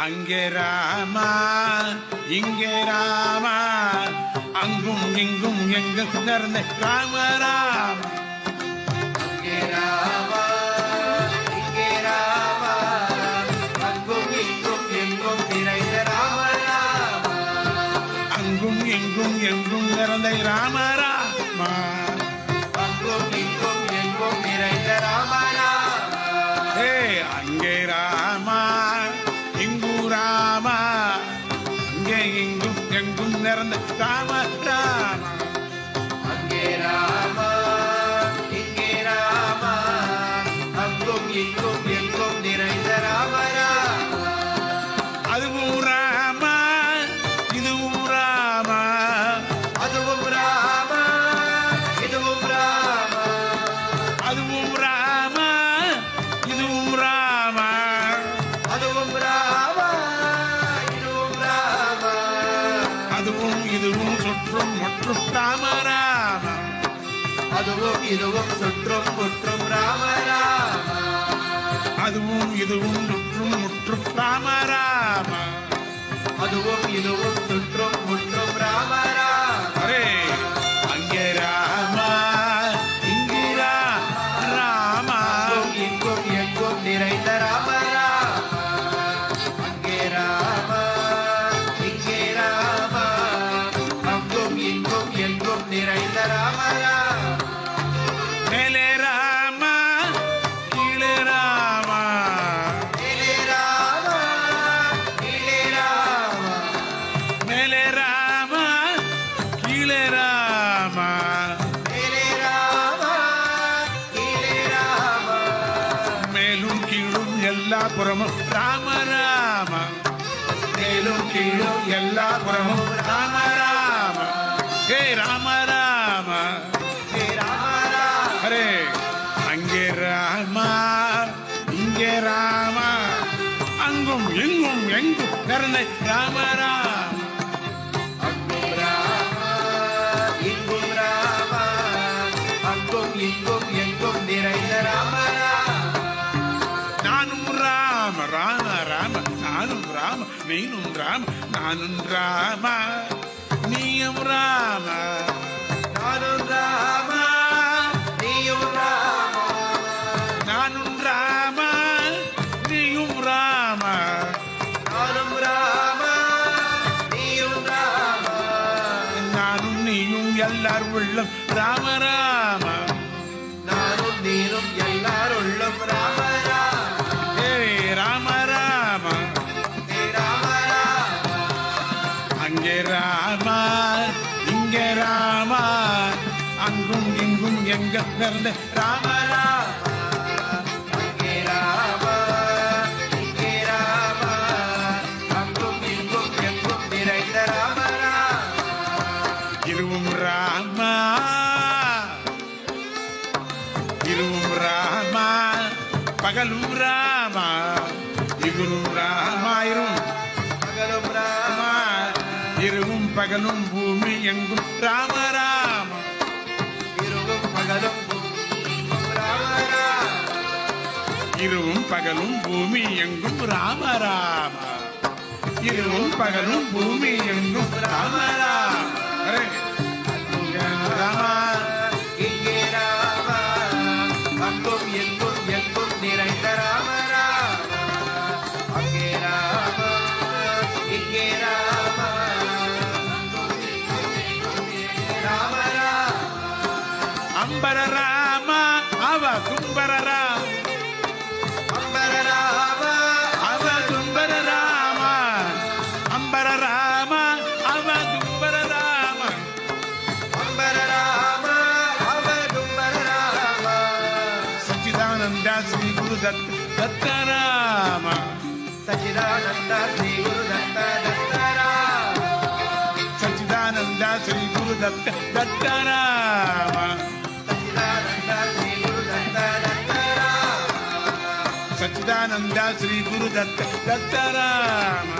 அங்கே ராமா இங்கே ராமா அங்கும் இங்கும் எங்கும் நடந்த ராம ராம. அங்கே ராமா இங்கே ராமா அங்கும் இங்கும் எங்கும் நிறைந்த ராம ராமா. அங்கும் இங்கும் எங்கும் நிறைந்த ராம ராமா. அங்கும் இங்கும் எங்கும் நிறைந்த ராம ராமா. ஏ அங்கே ராமா இங்கு ராமா அங்கே இங்கும் எங்கும் நிறைந்த ராம ராமா. அங்கே ராமா இங்கே ராமா அங்கும் இங்கும் எங்கும் நிறைந்த ராம ராமா. அதுவும் ராமா இதுவும் ராமா. அதுவும் ராமா இதுவும் ராமா. அதுவும் ராமா இதுவும் ராமா. அதுவும் ராமா இதுவும் ராமா. அதுவும் இதுவும் சுற்றும் முற்றும் ராம ராம. அதுவும் இதுவும் சுற்றும் முற்றும் ராம ராமா. அதுவும் இதுவும் சுற்றும் முற்றும் ராம ராம. அதுவும் இதுவும் சுற்றும் முற்றும் ராம ராமா. அரே அங்கே ராமா இங்கே ராமா. அங்கும் இங்கும் எங்கும் நிறைந்த ராம ராமா. அங்கே ராமா இங்கே ராமா அங்கும் இங்கும் எங்கும் நிறைந்த ராம ராமா. மேலே ராமா கீழே ராமா. மேலே ராமா கீழே ராமா. மேலே ராமா கீழே ராமா. மேலே ராமா கீழே ராமா. மேலும் கீழும் எல்லா புறமும் ராம ராம. மேலும் கீழும் எல்லா புறமும் ராம ராம. ஹே ராம ராம. ஹே ராம ராமா. அரே அங்கே ராமா இங்கே ராமா அங்கும் எங்கும் எங்கும் நிறைந்த ராம ராம. அங்கும் ராமா இங்கும் ராமா அங்கும் இங்கும் எங்கும் நிறைந்த ராம ராமா. நானும் ராம ராம ராம நானும் ராம நீனும் ராம நானும் ராம நீயும் ராம. நானும் ராமா நீயும் ராமா. நானும் ராம நீயும் ராம. நானும் ராமா நீயும் ராமா. நானும் நீயும் எல்லார் உள்ளம் ராம ராம. நானும் நீரும் எல்லாருள்ளும் ராம ராமா. ஏ ராம ராம. ஹே ராம ராமா. அங்கே ராமா இங்கே ராமா அங்கும் இங்கும் எங்க நிறைந்த ராம ராம. அங்கே ராமா இங்கே ராமா அங்கும் இங்கும் எங்கும் நிறைந்த ராம ராமா. இருவும் ராமா இருவும் ராமா பகலும் ராமா இகுரும் ராமாயிரும் பகலும் ராமா. இருவும் பகலும் பூமி எங்கும் ராம ராம. இரவும் பகலும் ராம ராமா. இருவும் பகலும் பூமி எங்கும் ராம ராம. இருவும் பகலும் பூமி எங்கும் ராம ராம. அரே ராமா இங்கே ராமா அங்கும் எங்கும் எங்கும் நிறைந்த ராம ராமா. அங்கே ராமா இங்கே ராமா அங்கும் எங்கும் எங்கும் நிறைந்த ராம ராமா. அம்பர ராமா அவ கும்பர ராம. அம்பர ராமா அவ கும்பர ராம. அம்பர ராம அவ கும்பர ராம. அம்பர ராமா அவ கும்பர ராமா. சச்சிதானந்த ஸ்ரீ குரு தத்த ராம. சச்சிதானந்த ஸ்ரீ குரு தத்த தத்த ராமா. சச்சிதானந்த ஸ்ரீ குரு தத்த ராம. சச்சிதானந்த ஸ்ரீ குரு தத்த தத்த ராமா. சச்சிதானந்த ஸ்ரீ குரு தத்த ராம.